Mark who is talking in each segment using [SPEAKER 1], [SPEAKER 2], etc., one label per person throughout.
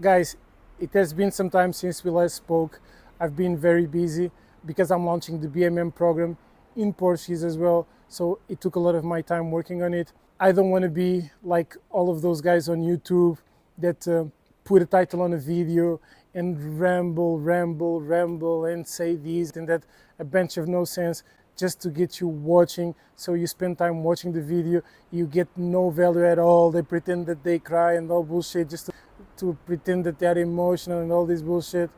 [SPEAKER 1] Guys, it has been some time since we last spoke. I've been very busy because I'm launching the BMM program in Portuguese as well. So it took a lot of my time working on it. I don't want to be like all of those guys on YouTube that put a title on a video and ramble and say this and that, a bunch of no sense just to get you watching. So you spend time watching the video, you get no value at all. They pretend that they cry and all bullshit just to pretend that they're emotional and all this bullshit.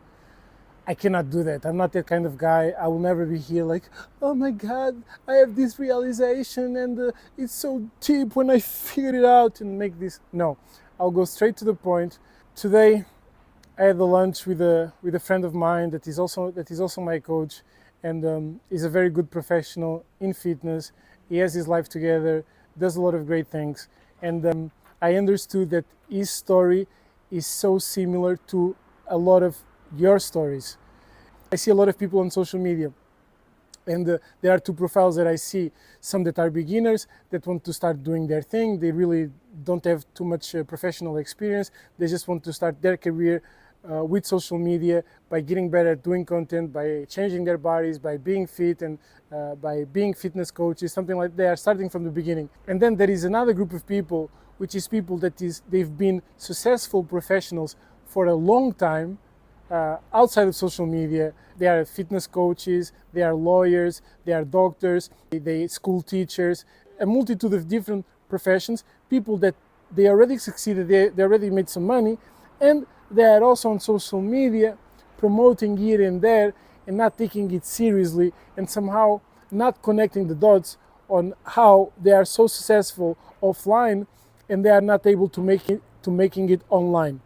[SPEAKER 1] I cannot do that. I'm not that kind of guy. I will never be here like, oh my God, I have this realization and it's so deep when I figured it out and make this. No, I'll go straight to the point. Today, I had a lunch with a friend of mine that is also my coach, and he's a very good professional in fitness. He has his life together, does a lot of great things, and I understood that his story is so similar to a lot of your stories. I see a lot of people on social media, and there are two profiles that I see. Some that are beginners that want to start doing their thing. They really don't have too much professional experience. They just want to start their career with social media by getting better at doing content, by changing their bodies, by being fit, and by being fitness coaches, something like they are starting from the beginning. And then there is another group of people, which is people they've been successful professionals for a long time, outside of social media. They are fitness coaches, they are lawyers, they are doctors, they school teachers, a multitude of different professions, people that they already succeeded, they already made some money, and they are also on social media promoting here and there and not taking it seriously and somehow not connecting the dots on how they are so successful offline and they are not able to making it online.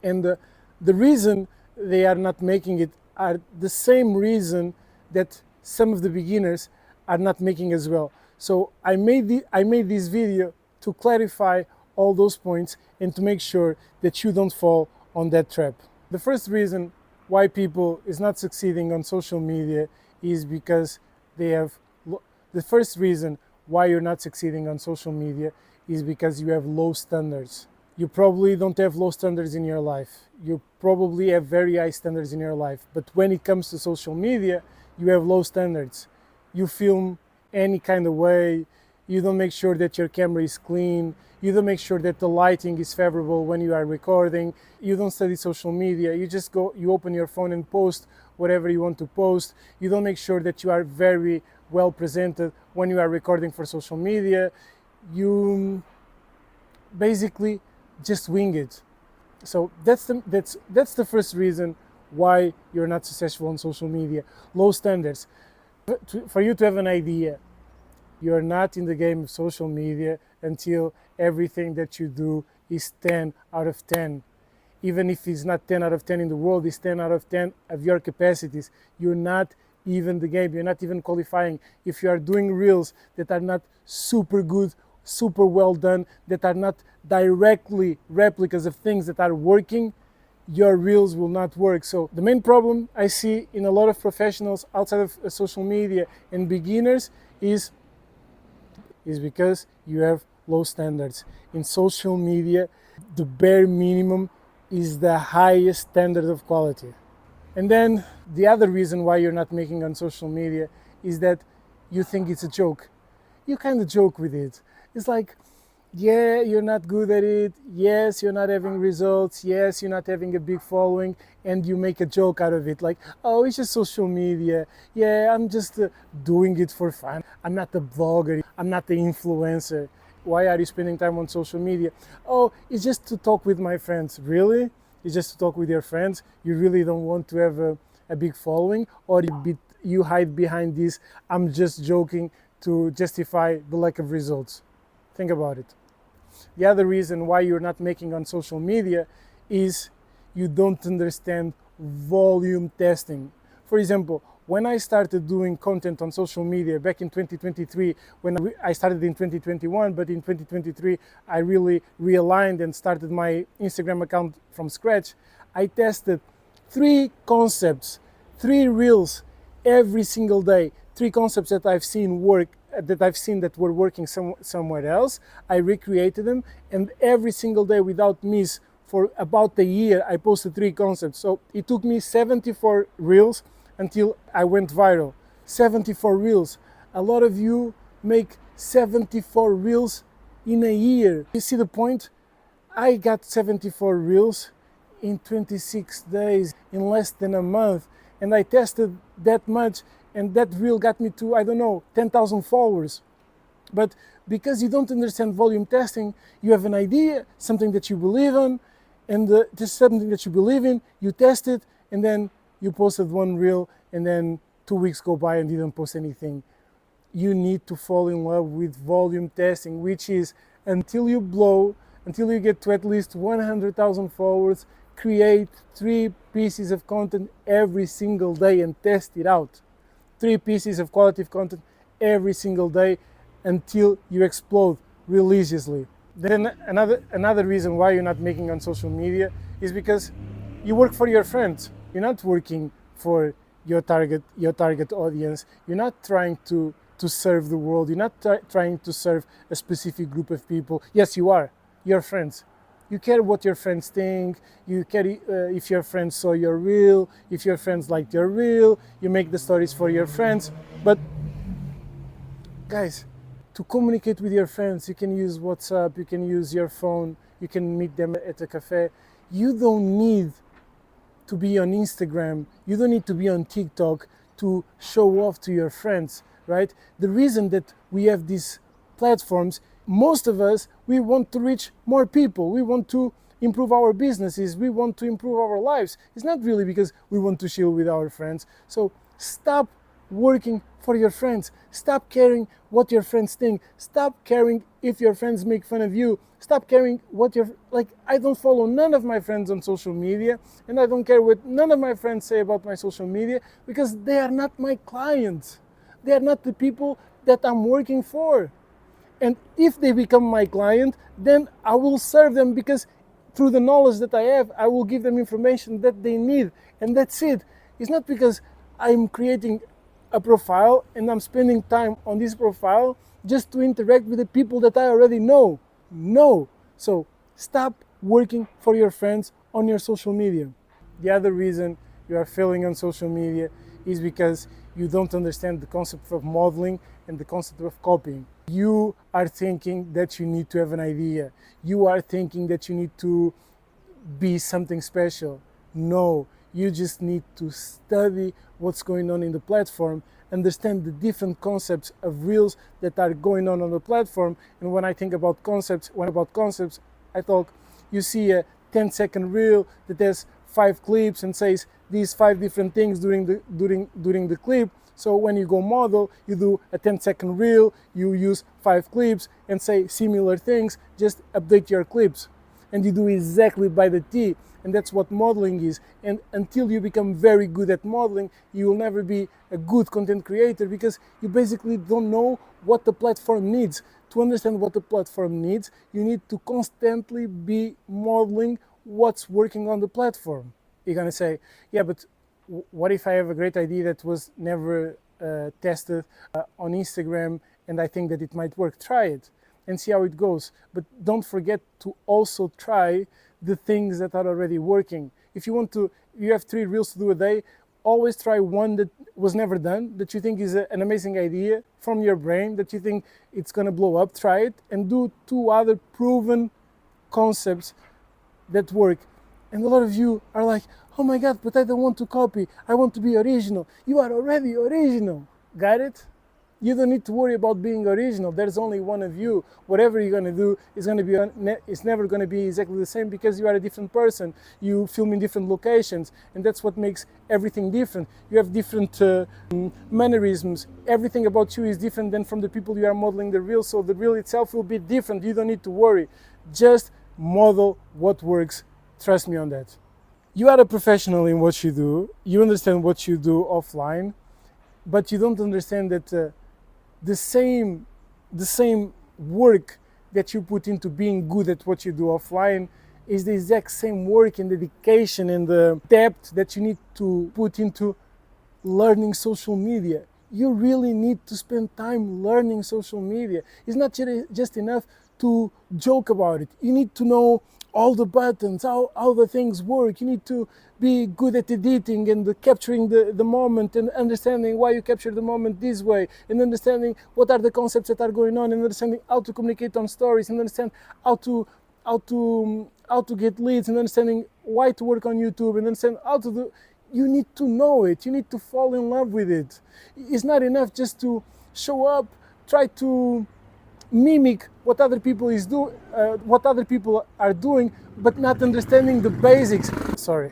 [SPEAKER 1] And the reason they are not making it are the same reason that some of the beginners are not making as well. So I made this video to clarify all those points and to make sure that you don't fall on that trap. The first reason why people is not succeeding on social media is because the first reason why you're not succeeding on social media is because you have low standards. You probably don't have low standards in your life. You probably have very high standards in your life. But when it comes to social media, you have low standards. You film any kind of way. You don't make sure that your camera is clean. You don't make sure that the lighting is favorable when you are recording. You don't study social media. You just you open your phone and post whatever you want to post. You don't make sure that you are very well presented when you are recording for social media. You basically just wing it. So that's the first reason why you're not successful on social media. Low standards. For you to have an idea, you're not in the game of social media until everything that you do is 10 out of 10. Even if it's not 10 out of 10 in the world, it's 10 out of 10 of your capacities. You're not even the game, you're not even qualifying. If you are doing reels that are not super good, super well done, that are not directly replicas of things that are working, your reels will not work. So the main problem I see in a lot of professionals outside of social media and beginners is because you have low standards. In social media, the bare minimum is the highest standard of quality. And then the other reason why you're not making on social media is that you think it's a joke. You kind of joke with it. It's like, yeah, you're not good at it. Yes, you're not having results. Yes, you're not having a big following. And you make a joke out of it. Like, oh, it's just social media. Yeah, I'm just doing it for fun. I'm not a vlogger. I'm not the influencer. Why are you spending time on social media? Oh, it's just to talk with my friends. Really? It's just to talk with your friends? You really don't want to have a big following? Or you hide behind this, I'm just joking, to justify the lack of results? Think about it. The other reason why you're not making on social media is you don't understand volume testing. For example, when I started doing content on social media back in 2023, when I started in 2021, but in 2023 I really realigned and started my Instagram account from scratch, I tested 3 concepts, 3 reels every single day, 3 concepts that I've seen that were working somewhere else. I recreated them, and every single day without miss for about a year, I posted 3 concepts. So it took me 74 reels until I went viral. 74 reels. A lot of you make 74 reels in a year. You see the point? I got 74 reels in 26 days, in less than a month. And I tested that much, and that reel got me to, I don't know, 10,000 followers. But because you don't understand volume testing, you have an idea, something that you believe in, and this something that you believe in, you test it, and then you posted 1 reel, and then 2 weeks go by and didn't post anything. You need to fall in love with volume testing, which is until you blow, until you get to at least 100,000 followers, create 3 pieces of content every single day and test it out. 3 pieces of quality content every single day until you explode religiously. Then another reason why you're not making on social media is because you work for your friends. You're not working for your target audience. You're not trying to serve the world. You're not trying to serve a specific group of people. Yes, you are. Your friends. You care what your friends think. You care if your friends saw your reel, if your friends liked your reel. You make the stories for your friends. But guys, to communicate with your friends, you can use WhatsApp, you can use your phone, you can meet them at a cafe. You don't need to be on Instagram, you don't need to be on TikTok to show off to your friends, right? The reason that we have these platforms, most of us, we want to reach more people, we want to improve our businesses, we want to improve our lives. It's not really because we want to chill with our friends. So stop working for your friends. Stop caring what your friends think. Stop caring if your friends make fun of you. Stop caring what I don't follow none of my friends on social media, and I don't care what none of my friends say about my social media, because they are not my clients. They are not the people that I'm working for. And if they become my client, then I will serve them, because through the knowledge that I have, I will give them information that they need. And that's it. It's not because I'm creating a profile and I'm spending time on this profile just to interact with the people that I already know. No. So stop working for your friends on your social media. The other reason you are failing on social media is because you don't understand the concept of modeling and the concept of copying. You are thinking that you need to have an idea. You are thinking that you need to be something special. No, you just need to study what's going on in the platform, understand the different concepts of reels that are going on the platform. And when I think about concepts, I talk, you see a 10-second reel that has 5 clips and says these 5 different things during the clip. So when you go model, you do a 10-second reel, you use 5 clips and say similar things, just update your clips. And you do exactly by the T. And that's what modeling is. And until you become very good at modeling, you will never be a good content creator, because you basically don't know what the platform needs. To understand what the platform needs, you need to constantly be modeling what's working on the platform. You're gonna say, yeah, but what if I have a great idea that was never tested on Instagram and I think that it might work? Try it and see how it goes. But don't forget to also try the things that are already working. If you have 3 reels to do a day, always try one that was never done, that you think is an amazing idea from your brain, that you think it's gonna blow up. Try it and do 2 other proven concepts that work. And a lot of you are like, oh my God, but I don't want to copy. I want to be original. You are already original. Got it? You don't need to worry about being original. There's only one of you. Whatever you're gonna do is it's never gonna be exactly the same, because you are a different person. You film in different locations, and that's what makes everything different. You have different mannerisms. Everything about you is different than from the people you are modeling the reel. So the reel itself will be different. You don't need to worry. Just model what works. Trust me on that. You are a professional in what you do. You understand what you do offline, but you don't understand that the same work that you put into being good at what you do offline is the exact same work and dedication and the depth that you need to put into learning social media. You really need to spend time learning social media. It's not just enough to joke about it. You need to know all the buttons, how the things work. You need to be good at editing and capturing the moment and understanding why you capture the moment this way, and understanding what are the concepts that are going on, and understanding how to communicate on stories, and understand how to get leads, and understanding why to work on YouTube, and understand how to do. You need to know it. You need to fall in love with it. It's not enough just to show up, try to mimic what other people what other people are doing, but not understanding the basics. Sorry,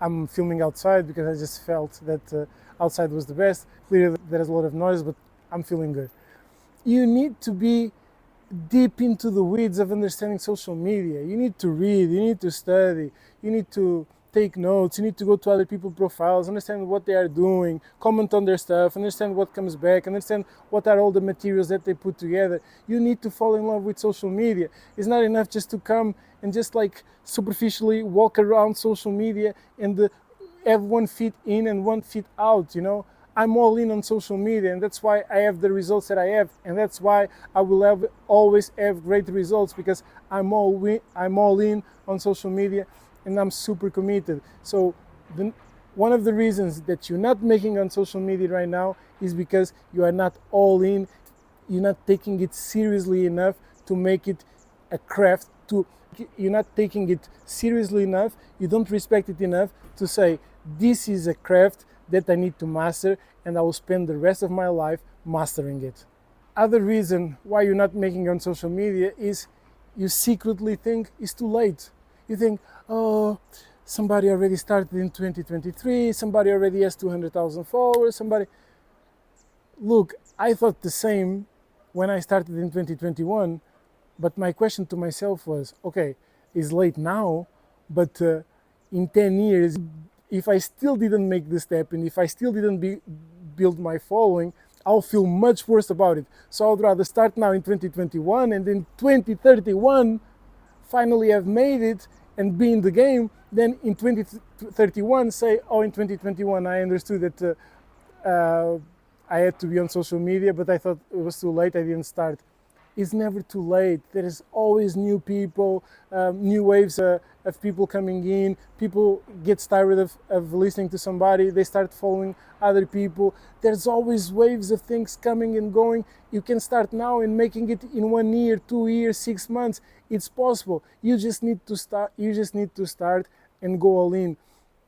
[SPEAKER 1] I'm filming outside because I just felt that outside was the best. Clearly there's a lot of noise, but I'm feeling good. You need to be deep into the weeds of understanding social media. You need to read, you need to study, you need to take notes, you need to go to other people's profiles, understand what they are doing, comment on their stuff, understand what comes back, understand what are all the materials that they put together. You need to fall in love with social media. It's not enough just to come and just like superficially walk around social media and have 1 feet in and 1 feet out, you know. I'm all in on social media, and that's why I have the results that I have, and that's why I will always have great results, because I'm all in on social media, and I'm super committed. So one of the reasons that you're not making on social media right now is because you are not all in. You're not taking it seriously enough to make it a craft. You're not taking it seriously enough. You don't respect it enough to say, this is a craft that I need to master, and I will spend the rest of my life mastering it. Other reason why you're not making on social media is you secretly think it's too late. You think, oh, somebody already started in 2023, somebody already has 200,000 followers, Look, I thought the same when I started in 2021, but my question to myself was, okay, it's late now, but in 10 years, if I still didn't make the step, and if I still didn't build my following, I'll feel much worse about it. So I'd rather start now in 2021, and in 2031 finally have made it and be in the game, than in 2031 say, oh, in 2021 I understood that I had to be on social media, but I thought it was too late, I didn't start. It's never too late. There is always new people, new waves of people coming in. People get tired of listening to somebody, they start following other people. There's always waves of things coming and going. You can start now and making it in 1 year, 2 years, 6 months. It's possible. You just need to start and go all in.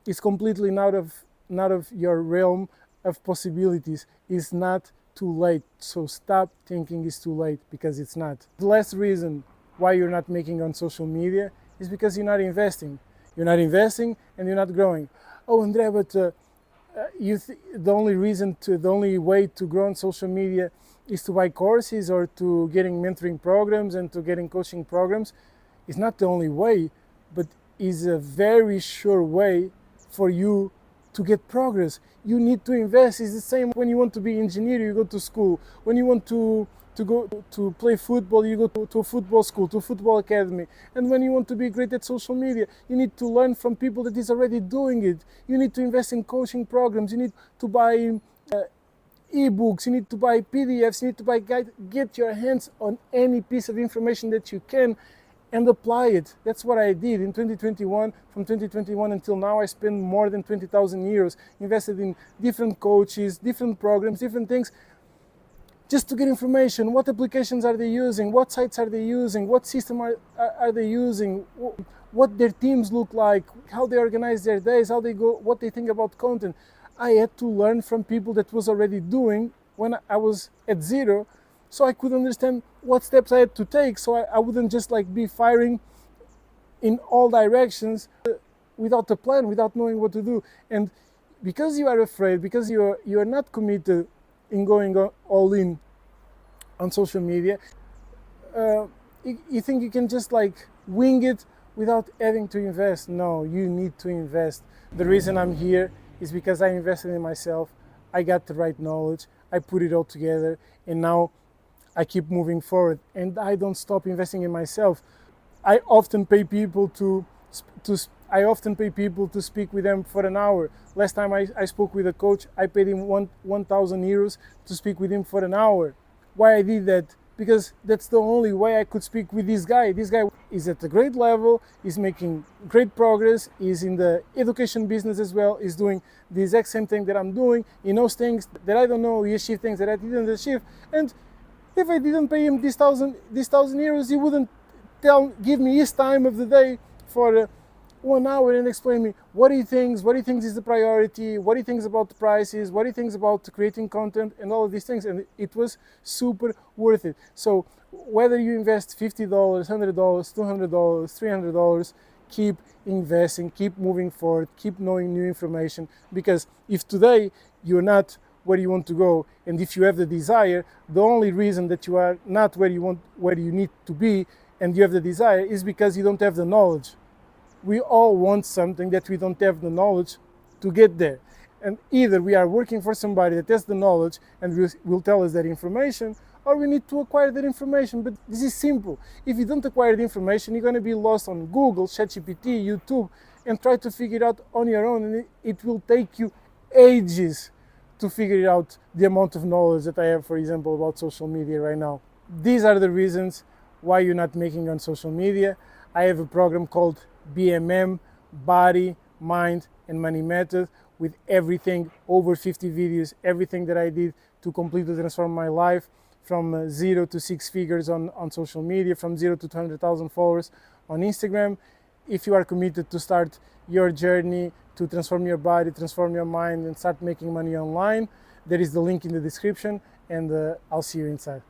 [SPEAKER 1] It's completely not of your realm of possibilities. It's not too late. So stop thinking it's too late, because it's not. The last reason why you're not making on social media is because you're not investing. You're not investing and you're not growing. Oh, Andre, but the only way to grow on social media is to buy courses or to getting mentoring programs and to getting coaching programs. It's not the only way, but is a very sure way for you to get progress. You need to invest. It's the same when you want to be an engineer, you go to school. When you want to go to play football, you go to a football school, to a football academy. And when you want to be great at social media, you need to learn from people that is already doing it. You need to invest in coaching programs. You need to buy ebooks, you need to buy PDFs, you need to buy guides. Get your hands on any piece of information that you can and apply it. That's what I did in 2021. From 2021 until now, I spent more than 20,000 euros, invested in different coaches, different programs, different things, just to get information. What applications are they using? What sites are they using? What system are they using? What their teams look like? How they organize their days? How they go? What they think about content? I had to learn from people that was already doing when I was at zero, so I could understand what steps I had to take, so I wouldn't just like be firing in all directions without a plan, without knowing what to do. And because you are afraid, because you are not committed in going all in on social media, you think you can just like wing it without having to invest. No, you need to invest. The reason I'm here is because I invested in myself. I got the right knowledge, I put it all together, and now I keep moving forward, and I don't stop investing in myself. I often pay people to speak with them for an hour. Last time I spoke with a coach, I paid him 1,000 euros to speak with him for an hour. Why I did that? because that's the only way I could speak with this guy. This guy is at a great level, is making great progress, is in the education business as well, is doing the exact same thing that I'm doing. He knows things that I don't know, he achieves things that I didn't achieve. And if I didn't pay him this thousand euros, he wouldn't give me his time of the day for 1 hour and explain me what he thinks is the priority, what he thinks about the prices, what he thinks about creating content and all of these things. And it was super worth it. So whether you invest $50, $100, $200, $300, keep investing, keep moving forward, keep knowing new information, because if today you're not where you want to go, and if you have the desire, the only reason that you are not where you need to be, and you have the desire, is because you don't have the knowledge. We all want something that we don't have the knowledge to get there. And either we are working for somebody that has the knowledge and will tell us that information, or we need to acquire that information. But this is simple. If you don't acquire the information, you're going to be lost on Google, ChatGPT, YouTube, and try to figure it out on your own. And it will take you ages to figure out the amount of knowledge that I have, for example, about social media right now. These are the reasons why you're not making on social media. I have a program called BMM, Body, Mind, and Money Method, with everything, over 50 videos, everything that I did to completely transform my life from 0 to 6 figures on social media, from 0 to 200,000 followers on Instagram. If you are committed to start your journey to transform your body, transform your mind, and start making money online, there is the link in the description, and I'll see you inside.